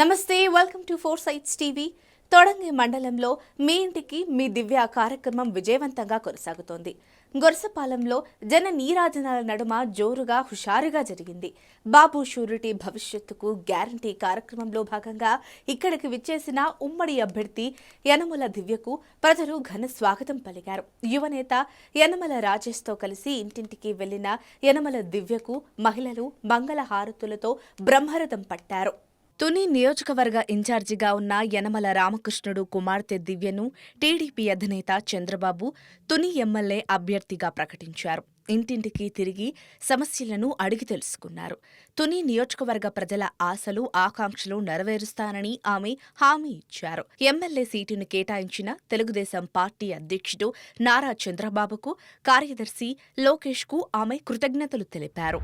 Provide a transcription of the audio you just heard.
నమస్తే, welcome to four sights TV. Thodangi మండలంలో మీ ఇంటికి మీ దివ్య కార్యక్రమం విజయవంతంగా కొనసాగుతోంది. గొరసపాలెంలో జన నీరాజనాల నడుమ జోరుగా హుషారుగా జరిగింది. బాబు షూరిటీ భవిష్యత్తుకు గ్యారంటీ కార్యక్రమంలో భాగంగా ఇక్కడికి విచ్చేసిన ఉమ్మడి అభ్యర్థి యనమల దివ్యకు ప్రజలు ఘన స్వాగతం పలికారు. యువనేత యనమల రాజేష్తో కలిసి ఇంటింటికి వెళ్లిన యనమల దివ్యకు మహిళలు మంగళ హారతులతో బ్రహ్మరథం పట్టారు. తుని నియోజకవర్గ ఇన్ఛార్జిగా ఉన్న యనమల రామకృష్ణుడు కుమార్తె దివ్యను టీడీపీ అధినేత చంద్రబాబు తుని ఎమ్మెల్యే అభ్యర్థిగా ప్రకటించారు. ఇంటింటికి తిరిగి సమస్యలను అడిగి తెలుసుకున్నారు. తుని నియోజకవర్గ ప్రజల ఆశలు, ఆకాంక్షలు నెరవేరుస్తానని ఆమె హామీ ఇచ్చారు. ఎమ్మెల్యే సీటును కేటాయించిన తెలుగుదేశం పార్టీ అధ్యక్షుడు నారా చంద్రబాబుకు, కార్యదర్శి లోకేష్కు ఆమె కృతజ్ఞతలు తెలిపారు.